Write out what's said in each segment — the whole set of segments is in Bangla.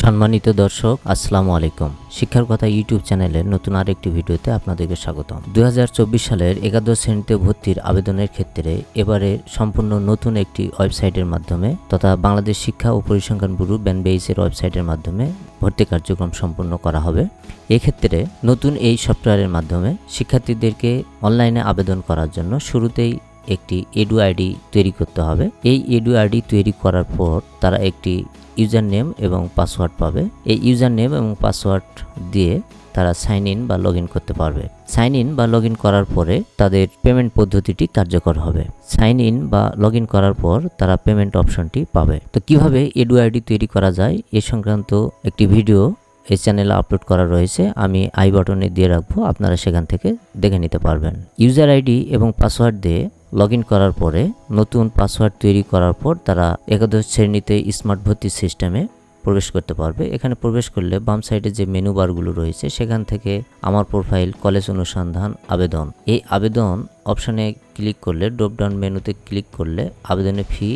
সম্মানিত দর্শক, আসসালামু আলাইকুম। শিক্ষার কথা ইউটিউব চ্যানেলের নতুন আরেকটি ভিডিওতে আপনাদেরকে স্বাগতম। 2024 সালের একাদশ শ্রেণীতে ভর্তির আবেদনের ক্ষেত্রে এবারে সম্পূর্ণ নতুন একটি ওয়েবসাইটের মাধ্যমে তথা বাংলাদেশ শিক্ষা ও পরিসংখ্যান ব্যুরো BANBEIS-এর ওয়েবসাইটের মাধ্যমে ভর্তি কার্যক্রম সম্পন্ন করা হবে। এক্ষেত্রে নতুন এই সফটওয়্যারের মাধ্যমে শিক্ষার্থীদেরকে অনলাইনে আবেদন করার জন্য শুরুতেই একটি এডু আইডি তৈরি করতে হবে। এই এডু আইডি তৈরি করার পর তারা একটি ইউজার নেম এবং পাসওয়ার্ড পাবে। এই ইউজার নেম এবং পাসওয়ার্ড দিয়ে তারা সাইন ইন বা লগ ইন করতে পারবে। সাইন ইন বা লগ ইন করার পরে তাদের পেমেন্ট পদ্ধতিটি কার্যকর হবে। সাইন ইন বা লগ ইন করার পর তারা পেমেন্ট অপশনটি পাবে। তো কিভাবে এডু আইডি তৈরি করা যায় এ সংক্রান্ত একটি ভিডিও এই চ্যানেলে আপলোড করা রয়েছে, আমি আই বাটনে দিয়ে রাখবো, আপনারা সেখান থেকে দেখে নিতে পারবেন। ইউজার আইডি এবং পাসওয়ার্ড দিয়ে লগ ইন করার পরে নতুন পাসওয়ার্ড তৈরি করার পর তারা একাদশ শ্রেণীতে স্মার্ট ভর্তি সিস্টেমে প্রবেশ করতে পারবে। এখানে প্রবেশ করলে বাম সাইডে যে মেনু বারগুলো রয়েছে সেখান থেকে আমার প্রোফাইল, কলেজ অনুসন্ধান, আবেদন, এই আবেদন অপশানে ক্লিক করলে ড্রপডাউন মেনুতে ক্লিক করলে আবেদনের ফি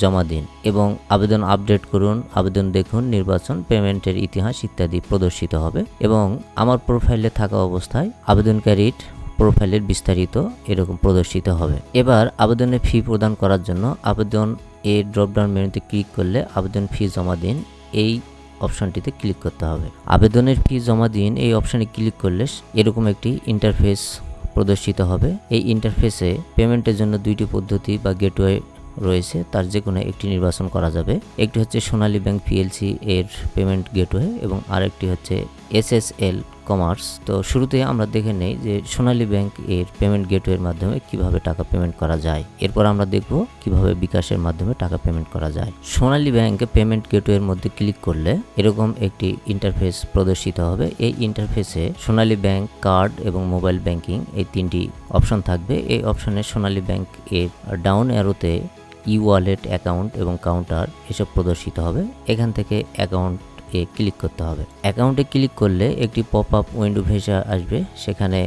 জমা দিন এবং আবেদন আপডেট করুন, আবেদন দেখুন, নির্বাচন, পেমেন্টের ইতিহাস ইত্যাদি প্রদর্শিত হবে এবং আমার প্রোফাইলে থাকা অবস্থায় আবেদনকারীর প্রোফাইলের বিস্তারিত এরকম প্রদর্শিত হবে। এবার আবেদনের ফি প্রদান করার জন্য আবেদন এর ড্রপডাউন মেনুতে ক্লিক করলে আবেদন ফি জমা দিন এই অপশনটিতে ক্লিক করতে হবে। আবেদনের ফি জমা দিন এই অপশনে ক্লিক করলে এরকম একটি ইন্টারফেস প্রদর্শিত হবে। এই ইন্টারফেসে পেমেন্টের জন্য দুইটি পদ্ধতি বা গেটওয়ে রয়েছে, তার যে কোনো একটি নির্বাচন করা যাবে। একটি হচ্ছে সোনালী ব্যাংক PLC এর পেমেন্ট গেটওয়ে এবং আরেকটি হচ্ছে SSL কমার্স। তো শুরুতে আমরা দেখে নেই যে সোনালী ব্যাংক এর পেমেন্ট গেটওয়ের মাধ্যমে কিভাবে টাকা পেমেন্ট করা যায়। এরপর আমরা দেখব কিভাবে বিকাশের মাধ্যমে টাকা পেমেন্ট করা যায়। সোনালী ব্যাংক পেমেন্ট গেটওয়ের মধ্যে ক্লিক করলে এরকম একটি ইন্টারফেস প্রদর্শিত হবে। এই ইন্টারফেসে সোনালী ব্যাংক, কার্ড এবং মোবাইল ব্যাংকিং এই তিনটি অপশন থাকবে। এই অপশনে সোনালী ব্যাংক এর ডাউন অ্যারোতে ই-ওয়ালেট, অ্যাকাউন্ট এবং কাউন্টার এসব প্রদর্শিত হবে। এখান থেকে অ্যাকাউন্ট ক্লিক করতে হবে। অ্যাকাউন্টে ক্লিক করলে একটি পপ আপ উইন্ডো ভেসে আসবে, সেখানে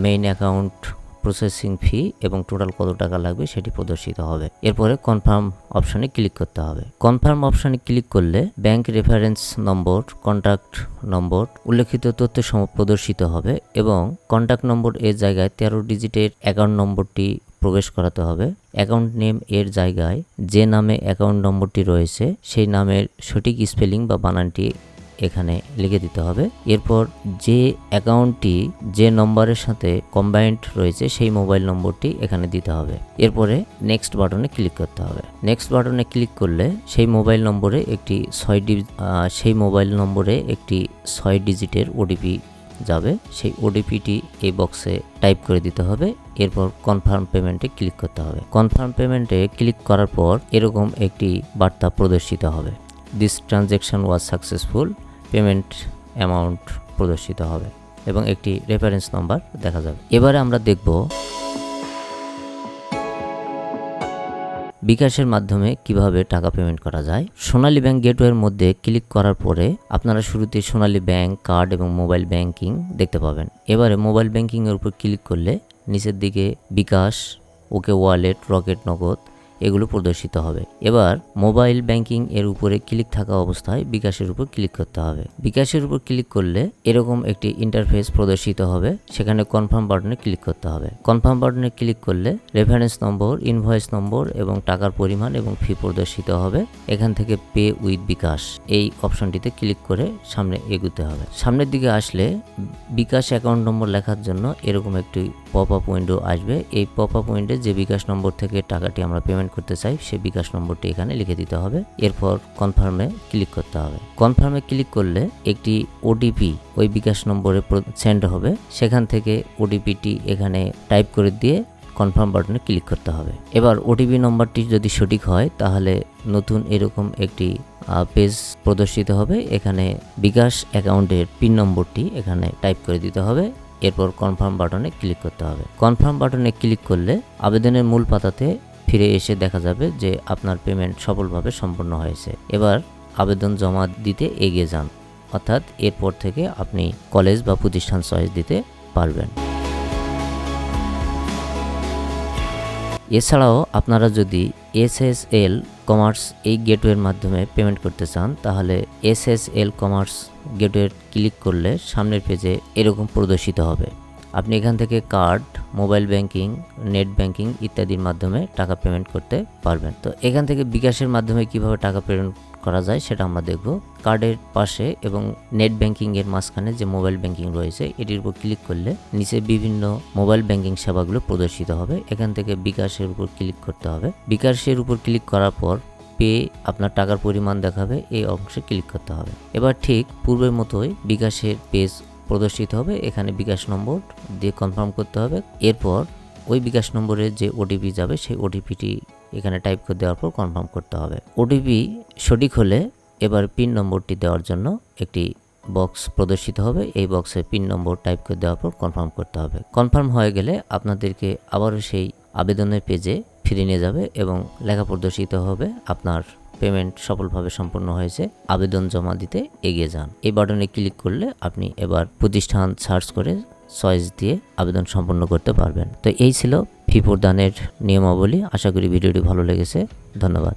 মেইন অ্যাকাউন্ট, প্রসেসিং ফি এবং টোটাল কত টাকা লাগবে সেটি প্রদর্শিত হবে। এরপরে কনফার্ম অপশনে ক্লিক করতে হবে। কনফার্ম অপশনে ক্লিক করলে bank reference number, contact number, উল্লেখিত তথ্য প্রদর্শিত হবে এবং কন্ট্যাক্ট নম্বর এর জায়গায় 13 ডিজিটের অ্যাকাউন্ট নম্বরটি প্রবেশ করাতে হবে। অ্যাকাউন্ট নেম এর জায়গায় যে নামে অ্যাকাউন্ট নম্বরটি রয়েছে সেই নামের সঠিক স্পেলিং বা বানানটি এখানে লিখে দিতে হবে। এরপর যে অ্যাকাউন্টটি যে নম্বরের সাথে কম্বাইন্ড রয়েছে সেই মোবাইল নম্বরটি এখানে দিতে হবে। এরপরে নেক্সট বাটনে ক্লিক করতে হবে। নেক্সট বাটনে ক্লিক করলে সেই মোবাইল নম্বরে একটি 6 ডিজিটের ওটিপি যাবে। সেই ওটিপিটি এই বক্সে টাইপ করে দিতে হবে। এরপর কনফার্ম পেমেন্টে ক্লিক করতে হবে। কনফার্ম পেমেন্টে ক্লিক করার পর এরকম একটি বার্তা প্রদর্শিত হবে, this transaction was successful, payment amount প্রদর্শিত হবে এবং একটি রেফারেন্স নাম্বার দেখা যাবে। এবারে আমরা দেখব বিকাশের মাধ্যমে কিভাবে টাকা পেমেন্ট করা যায়। সোনালী ব্যাংক গেটওয়ের মধ্যে ক্লিক করার পরে আপনারা শুরুতে সোনালী ব্যাংক, কার্ড এবং মোবাইল ব্যাংকিং দেখতে পাবেন। এবারে মোবাইল ব্যাংকিং এর উপর ক্লিক করলে নিচের দিকে বিকাশ, ওকে ওয়ালেট, রকেট নগদ এগুলো প্রদর্শিত হবে। এবার মোবাইল ব্যাংকিং এর উপরে ক্লিক থাকা অবস্থায় বিকাশের উপর ক্লিক করতে হবে। বিকাশের উপর ক্লিক করলে এরকম একটি ইন্টারফেস প্রদর্শিত হবে, সেখানে কনফার্ম বাটনে ক্লিক করতে হবে। কনফার্ম বাটনে ক্লিক করলে রেফারেন্স নম্বর, ইনভয়েস নম্বর এবং টাকার পরিমাণ এবং ফি প্রদর্শিত হবে। এখান থেকে পে উইথ বিকাশ এই অপশনটিতে ক্লিক করে সামনে এগুতে হবে। সামনের দিকে আসলে বিকাশ অ্যাকাউন্ট নম্বর লেখার জন্য এরকম একটি পপ আপ উইন্ডো আসবে। এই পপ আপ উইন্ডো যে বিকাশ নম্বর থেকে টাকাটি আমরা পেমেন্ট করতে চাই সেই বিকাশ নম্বরটি এখানে লিখে দিতে হবে। এরপর কনফার্মে ক্লিক করতে হবে। কনফার্মে ক্লিক করলে একটি ওটিপি ওই বিকাশ নম্বরে সেন্ড হবে, সেখান থেকে ওটিপিটি এখানে টাইপ করে দিয়ে কনফার্ম বাটনে ক্লিক করতে হবে। এবার ওটিপি নম্বরটি যদি সঠিক হয় তাহলে নতুন এরকম একটি পেজ প্রদর্শিত হবে। এখানে বিকাশ অ্যাকাউন্টের পিন নম্বরটি এখানে টাইপ করে দিতে হবে। এরপর কনফার্ম বাটনে ক্লিক করতে হবে। কনফার্ম বাটনে ক্লিক করলে আবেদনের মূল পাতাতে ফিরে এসে দেখা যাবে যে আপনার পেমেন্ট সফলভাবে সম্পন্ন হয়েছে। এবার আবেদন জমা দিতে এগিয়ে যান, অর্থাৎ এরপর থেকে আপনি কলেজ বা প্রতিষ্ঠান চয়েস দিতে পারবেন। এছাড়াও আপনারা যদি SSL কমার্স এই গেটওয়ের মাধ্যমে পেমেন্ট করতে চান, তাহলে SSL কমার্স গেটওয়ে ক্লিক করলে সামনের পেজে এরকম প্রদর্শিত হবে। আপনি এখান থেকে card, mobile banking, net banking ইত্যাদির মাধ্যমে টাকা পেমেন্ট করতে পারবেন। তো এখান থেকে বিকাশের মাধ্যমে কিভাবে টাকা পেমেন্ট করা যায় সেটা আমরা দেখব। কার্ডের পাশে এবং নেট ব্যাংকিং এর মাঝখানে যে মোবাইল ব্যাংকিং রয়েছে এটির উপর ক্লিক করলে নিচে বিভিন্ন মোবাইল ব্যাংকিং সেবাগুলো প্রদর্শিত হবে। এখান থেকে বিকাশের উপর ক্লিক করতে হবে। বিকাশের উপর ক্লিক করার পর পে আপনার টাকার পরিমাণ দেখাবে, এই অংশে ক্লিক করতে হবে। এবার ঠিক পূর্বের মতোই বিকাশের পেজ প্রদর্শিত হবে। এখানে বিকাশ নম্বর দিয়ে কনফার্ম করতে হবে। এরপর ওই বিকাশ নম্বরে যে ওটিপি যাবে সেই ওটিপিটি এখানে টাইপ করে দেওয়ার পর কনফার্ম করতে হবে। ওটিপি সঠিক হলে এবার পিন নম্বরটি দেওয়ার জন্য একটি বক্স প্রদর্শিত হবে। এই বক্সে পিন নম্বর টাইপ করে দেওয়ার পর কনফার্ম করতে হবে। কনফার্ম হয়ে গেলে আপনাদেরকে আবারও সেই আবেদনের পেজে ফিরে নিয়ে যাবে এবং লেখা প্রদর্শিত হবে আপনার পেমেন্ট সফলভাবে সম্পন্ন হয়েছে, আবেদন জমা দিতে এগিয়ে যান। এই বাটনে ক্লিক করলে আপনি এবার প্রতিষ্ঠান সার্চ করে চয়েস দিয়ে আবেদন সম্পন্ন করতে পারবেন। তো এই ছিল ফি প্রদানের নিয়মাবলী। আশা করি ভিডিওটি ভালো লেগেছে। ধন্যবাদ।